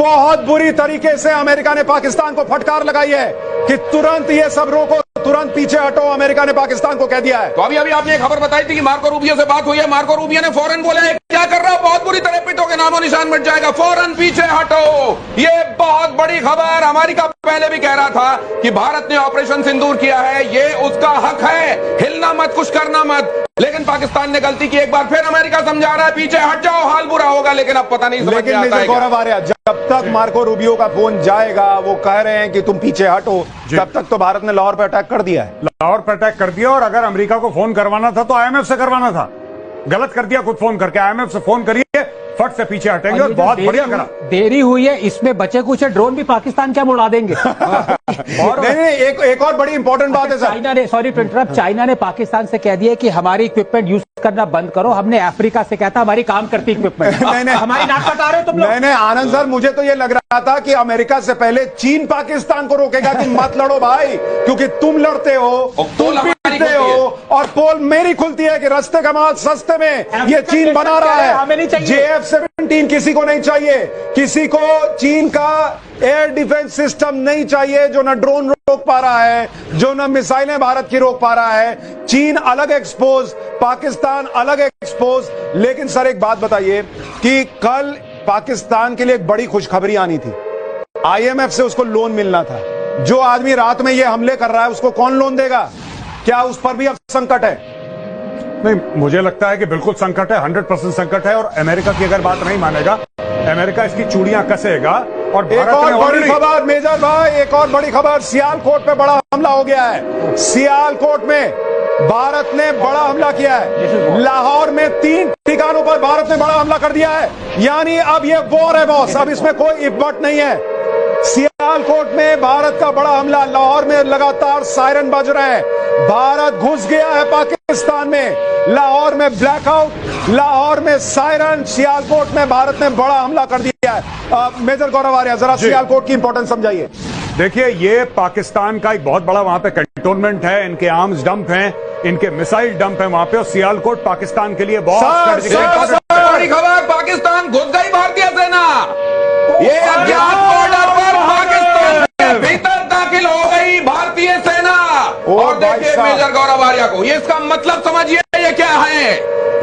बहुत बुरी तरीके से अमेरिका ने पाकिस्तान को फटकार लगाई है कि तुरंत ये सब रोको, तुरंत पीछे हटो। अमेरिका ने पाकिस्तान को कह दिया है। तो अभी आपने एक खबर बताई थी कि मार्को रूबियो से बात हुई है। मार्को रूबियो ने फौरन बोला है क्या कर रहा हो, बहुत बुरी तरह पिटोगे, नामो निशान मिट जाएगा, फौरन पीछे हटो। ये बहुत बड़ी खबर। अमेरिका पहले भी कह रहा था कि भारत ने ऑपरेशन सिंदूर किया है, ये उसका हक है, हिलना मत, कुछ करना मत। लेकिन पाकिस्तान ने गलती की। एक बार फिर अमेरिका समझा रहा है पीछे हट जाओ, हाल बुरा होगा। लेकिन अब पता नहीं समझ में आता है। गौरव आर्या, जब तक मार्को रूबियो का फोन जाएगा, वो कह रहे हैं कि तुम पीछे हटो, तब तक तो भारत ने लाहौर पर अटैक कर दिया है। लाहौर पर अटैक कर दिया। और अगर अमेरिका को फोन करवाना था तो आईएमएफ से करवाना था। गलत कर दिया खुद फोन करके। आईएमएफ से फोन करिए, फट से पीछे हटेंगे। और बहुत बढ़िया करा। देरी हुई है, इसमें बचे कुछ ड्रोन भी पाकिस्तान क्या उड़ा देंगे। और एक और बड़ी इंपॉर्टेंट बात है सर, चाइना ने, सॉरी टू इंटरप्ट, चाइना ने पाकिस्तान से कह दिया कि हमारी इक्विपमेंट यूज करना बंद करो। हमने अफ्रीका से कहता हमारी काम करती इक्विपमेंट। हमारी नाक कटा रहे हो तुम लोग। नहीं आनंद सर, मुझे तो ये लग रहा था कि अमेरिका से पहले चीन पाकिस्तान को रोकेगा कि मत लड़ो भाई, क्योंकि तुम लड़ते हो, तुम पीटते हो, और पोल मेरी खुलती है कि रास्ते का माल सस्ते में ये चीन बना रहा है। JF-17 किसी को नहीं चाहिए, किसी को चीन का एयर डिफेंस सिस्टम नहीं चाहिए जो न ड्रोन रोक पा रहा है, जो न मिसाइलें भारत की रोक पा रहा है। चीन अलग एक्सपोज, पाकिस्तान अलग एक्सपोज। लेकिन सर एक बात बताइए कि कल पाकिस्तान के लिए एक बड़ी खुशखबरी आनी थी। IMF से उसको लोन मिलना था। जो आदमी रात में ये हमले कर रहा है उसको कौन लोन देगा? क्या उस पर भी अब संकट है? नहीं, मुझे लगता है कि बिल्कुल संकट है, 100% संकट है। और अमेरिका की अगर बात नहीं मानेगा, अमेरिका इसकी चूड़ियां कसेगा। और एक और बड़ी खबर मेजर भाई, एक और बड़ी खबर, सियालकोट पे बड़ा हमला हो गया है। सियालकोट में भारत ने बड़ा हमला किया है। लाहौर में 3 ठिकानों पर भारत ने बड़ा हमला कर दिया है। यानी अब ये वॉर है बॉस, अब इसमें कोई इफबट नहीं है। सियालकोट में भारत का बड़ा हमला, लाहौर में लगातार सायरन बज रहे हैं। भारत घुस गया है पाकिस्तान में। लाहौर में ब्लैकआउट, लाहौर में सायरन, सियालकोट में भारत ने बड़ा हमला कर दिया है। मेजर गौरव आर्या, जरा सियालकोट की इंपॉर्टेंस समझाइए। देखिए, ये पाकिस्तान का एक बहुत बड़ा वहां पे कैंटोनमेंट है, इनके आर्म्स डंप हैं, इनके मिसाइल डंप है वहां पे। और सियालकोट पाकिस्तान के लिए बहुत बड़ी खबर, पाकिस्तान घुस गई भारतीय सेना। ये अज्ञात बॉर्डर पर पाकिस्तान के भीतर दाखिल हो गई भारतीय सेना। और देखिए मेजर गौरव आर्या को, ये इसका मतलब समझिए ये क्या है।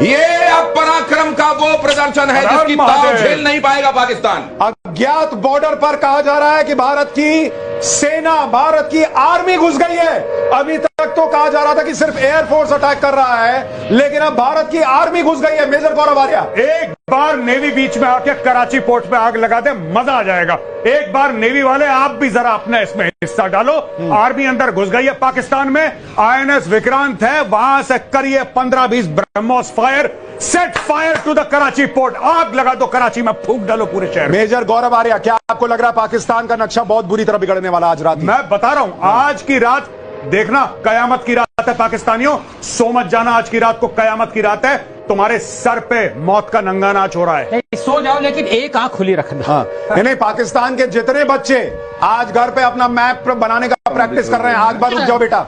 ये अब पराक्रम का वो प्रदर्शन है जिसकी ताव झेल नहीं पाएगा पाकिस्तान। अज्ञात बॉर्डर पर कहा जा रहा है कि भारत की सेना, भारत की आर्मी घुस गई है। अभी तक तो कहा जा रहा था कि सिर्फ एयरफोर्स अटैक कर रहा है, लेकिन अब भारत की आर्मी घुस गई है। मेजर गौरव आर्या, एक बार नेवी बीच में आके कराची पोर्ट पे आग लगा दे, मजा आ जाएगा। एक बार नेवी वाले आप भी जरा अपना इसमें हिस्सा डालो। आर्मी अंदर घुस गई है पाकिस्तान में। INS विक्रांत है, वहां से करिए 15-20 BrahMos fire, set fire to the Karachi port. आग लगा दो कराची में, फूंक डालो पूरे शहर। मेजर गौरव आर्या, क्या आपको लग रहा है पाकिस्तान का नक्शा बहुत बुरी तरह बिगड़ने वाला आज रात? मैं बता रहा हूं, आज की रात देखना कयामत की रात है पाकिस्तानियों। सो मत जाना, आज की रात को कयामत की रात है। तुम्हारे सर पे मौत का नंगा नाच हो रहा है। नहीं, सो जाओ लेकिन एक आंख खुली रखना। हाँ, नहीं, पाकिस्तान के जितने बच्चे आज घर पे अपना मैप बनाने का प्रैक्टिस कर रहे हैं, आज बार रुक जाओ बेटा,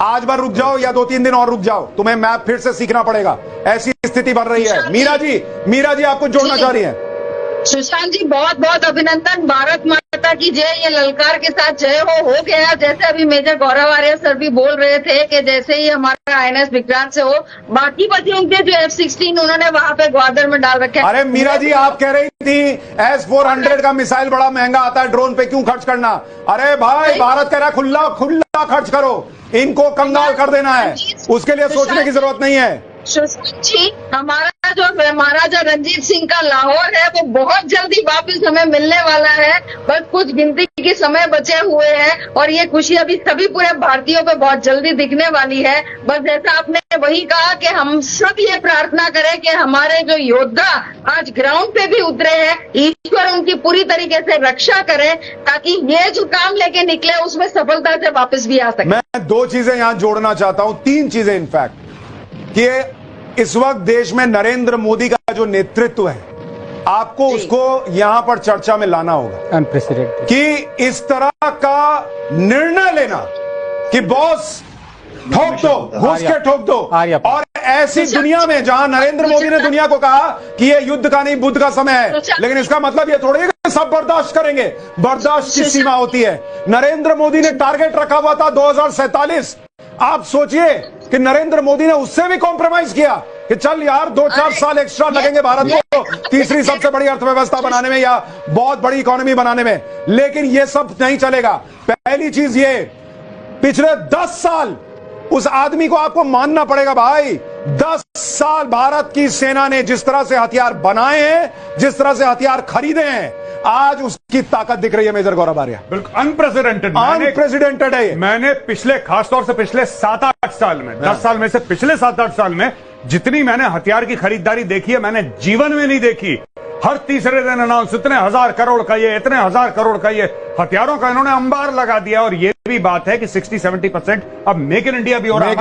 आज बार रुक जाओ या 2-3 दिन और रुक जाओ, तुम्हें मैप फिर से सीखना पड़ेगा। ऐसी स्थिति बन रही है। मीरा जी आपको जोड़ना चाह रही है। सुशांत जी, बहुत बहुत अभिनंदन। भारत माता की जय। ये ललकार के साथ जय हो गया। जैसे अभी मेजर गौरव आर्या सर भी बोल रहे थे कि जैसे ही हमारा INS विक्रांत से हो, बाकी बच्चों के जो F-16 उन्होंने वहां पे ग्वादर में डाल रखे। अरे मीरा जी, आप कह रही थी S-400 का मिसाइल बड़ा महंगा आता है, ड्रोन पे क्यों खर्च करना? अरे भाई, भारत कह रहा है खुला खुला खर्च करो, इनको कंगाल कर देना है, उसके लिए सोचने की जरूरत नहीं है। सुशांत जी, हमारा जो महाराजा रंजीत सिंह का लाहौर है वो बहुत जल्दी वापस हमें मिलने वाला है। बस कुछ गिनती के समय बचे हुए हैं और ये खुशी अभी सभी पूरे भारतीयों पे बहुत जल्दी दिखने वाली है। बस जैसा आपने वही कहा कि हम सब ये प्रार्थना करें कि हमारे जो योद्धा आज ग्राउंड पे भी उतरे हैं, ईश्वर उनकी पूरी तरीके से रक्षा करे ताकि ये जो काम लेके निकले उसमें सफलता से वापस भी आ सके। मैं 2 चीजें यहां जोड़ना चाहता हूं, 3 चीजें इनफैक्ट, कि इस वक्त देश में नरेंद्र मोदी का जो नेतृत्व है, आपको उसको यहां पर चर्चा में लाना होगा। अनप्रेसिडेंटेड कि इस तरह का निर्णय लेना कि बॉस ठोक दो, घुस के ठोक दो। और ऐसी दुनिया में जहां नरेंद्र मोदी ने दुनिया को कहा कि ये युद्ध का नहीं बुद्ध का समय है, लेकिन इसका मतलब ये थोड़ी है कि सब बर्दाश्त करेंगे। बर्दाश्त की सीमा होती है। नरेंद्र मोदी ने टारगेट रखा हुआ था 2047। आप सोचिए कि नरेंद्र मोदी ने उससे भी कॉम्प्रोमाइज किया कि चल यार 2-4 साल एक्स्ट्रा लगेंगे भारत को तीसरी सबसे बड़ी अर्थव्यवस्था बनाने में या बहुत बड़ी इकोनॉमी बनाने में। लेकिन यह सब नहीं चलेगा। पहली चीज ये, पिछले 10 साल उस आदमी को आपको मानना पड़ेगा भाई। 10 साल भारत की सेना ने जिस तरह से हथियार बनाए हैं, जिस तरह से हथियार खरीदे हैं, आज उसकी ताकत दिख रही है मेजर गौरव आर्या। बिल्कुल अनप्रेसिडेंटेड है। मैंने पिछले, खासतौर से पिछले 7-8 साल में, 10 साल में से पिछले 7-8 साल में जितनी मैंने हथियार की खरीदारी देखी है, मैंने जीवन में नहीं देखी। हर तीसरे दिन अनाउंस, इतने हजार करोड़ का ये, इतने हजार करोड़ का ये, हथियारों का इन्होंने अंबार लगा दिया। और ये भी बात है कि 60-70% अब मेक इन इंडिया भी हो रहा है।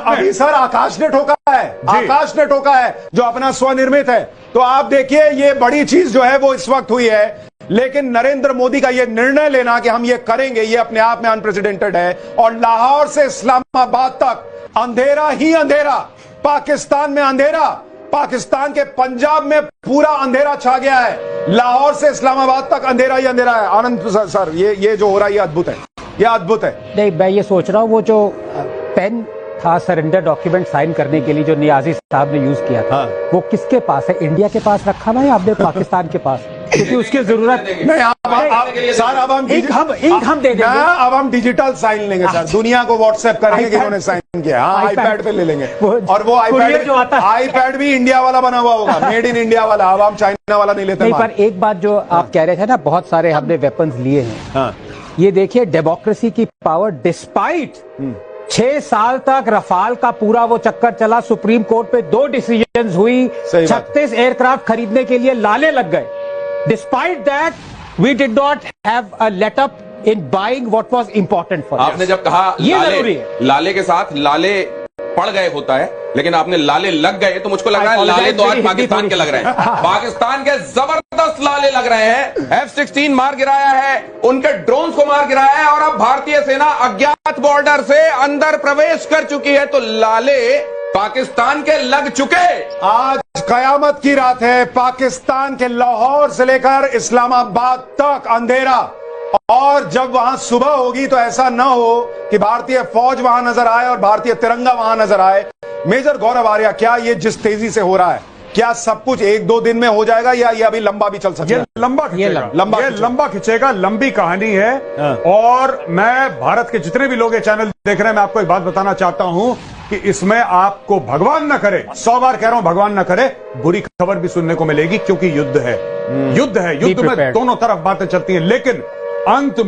अभी सर आकाश ने ठोका है, आकाश ने ठोका है जो अपना स्वनिर्मित है। तो आप देखिए ये बड़ी चीज जो है वो इस वक्त हुई है। लेकिन नरेंद्र मोदी का ये निर्णय लेना कि हम ये करेंगे, ये अपने आप में अनप्रेसिडेंटेड है। और लाहौर से इस्लामाबाद तक अंधेरा ही अंधेरा, पाकिस्तान में अंधेरा, पाकिस्तान के पंजाब में पूरा अंधेरा छा गया है। लाहौर से इस्लामाबाद तक अंधेरा ही अंधेरा है। आनंद सर ये जो हो रहा है ये अद्भुत है, ये अद्भुत है। नहीं, मैं ये सोच रहा हूँ वो जो पेन था सरेंडर डॉक्यूमेंट साइन करने के लिए जो नियाजी साहब ने यूज किया था, वो किसके पास है? इंडिया के पास रखा हुआ है आपने पाकिस्तान के पास? क्योंकि उसकी जरूरत नहीं। सर अब हम दे देंगे। अब हम डिजिटल साइन लेंगे सर, दुनिया को व्हाट्सएप करेंगे कि उन्होंने साइन किया। हाँ, आईपैड पे ले लेंगे। और वो आईपैड भी इंडिया वाला बना हुआ होगा, मेड इन इंडिया वाला। अब हम चाइना वाला नहीं लेते। नहीं, पर एक बात जो आप कह रहे थे ना, बहुत सारे हमने वेपन्स लिए हैं। ये देखिए डेमोक्रेसी की पावर, डिस्पाइट 6 साल तक रफाल का पूरा वो चक्कर चला, सुप्रीम कोर्ट पे 2 डिसीजंस हुई, 36 एयरक्राफ्ट खरीदने के लिए लाले लग गए। Despite that we did not have a let up in buying what was important for. आपने जब कहा ये जरूरी है, लाले के साथ लाले पड़ गए होता है, लेकिन आपने लाले लग गए तो मुझको लग रहा है लाले तो आज पाकिस्तान के लग रहे हैं। पाकिस्तान के जबरदस्त लाले लग रहे हैं। F-16 मार गिराया है, उनके ड्रोन्स को मार गिराया है, और अब भारतीय सेना अज्ञात बॉर्डर से अंदर प्रवेश कर चुकी है। तो लाले पाकिस्तान के लग चुके। आज कयामत की रात है। पाकिस्तान के लाहौर से लेकर इस्लामाबाद तक अंधेरा, और जब वहां सुबह होगी तो ऐसा ना हो कि भारतीय फौज वहां नजर आए और भारतीय तिरंगा वहां नजर आए। मेजर गौरव आर्या, क्या ये जिस तेजी से हो रहा है, क्या सब कुछ 1-2 दिन में हो जाएगा या ये अभी लंबा भी चल सकता है? लंबा खिंचेगा, लंबी कहानी है। और मैं भारत के जितने भी लोग ये चैनल देख रहे हैं, मैं आपको एक बात बताना चाहता हूं कि इसमें आपको भगवान न करे, 100 बार कह रहा हूं भगवान न करे, बुरी खबर भी सुनने को मिलेगी, क्योंकि युद्ध है। युद्ध है, युद्ध में दोनों तरफ बातें चलती हैं। लेकिन अंत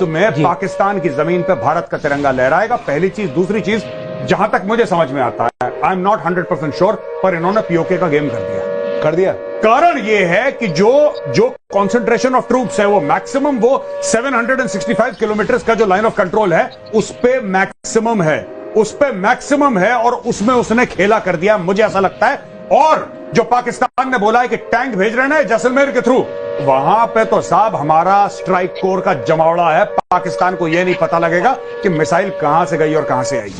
में पाकिस्तान की जमीन पर भारत का तिरंगा लहराएगा, पहली चीज। दूसरी चीज, जहां तक मुझे समझ में आता है, आई एम नॉट 100% श्योर, पर इन्होंने पीओके का गेम कर दिया। कारण यह है कि जो कॉन्सेंट्रेशन ऑफ ट्रूप्स है, वो मैक्सिमम, वो 765 किलोमीटर का जो लाइन ऑफ कंट्रोल है, उस पे मैक्सिमम है, और उसमें उसने खेला कर दिया, मुझे ऐसा लगता है। और जो पाकिस्तान ने बोला है कि टैंक भेज रहे हैं जैसलमेर के थ्रू, वहां पे तो साहब हमारा स्ट्राइक कोर का जमावड़ा है। पाकिस्तान को यह नहीं पता लगेगा कि मिसाइल कहां से गई और कहां से आई।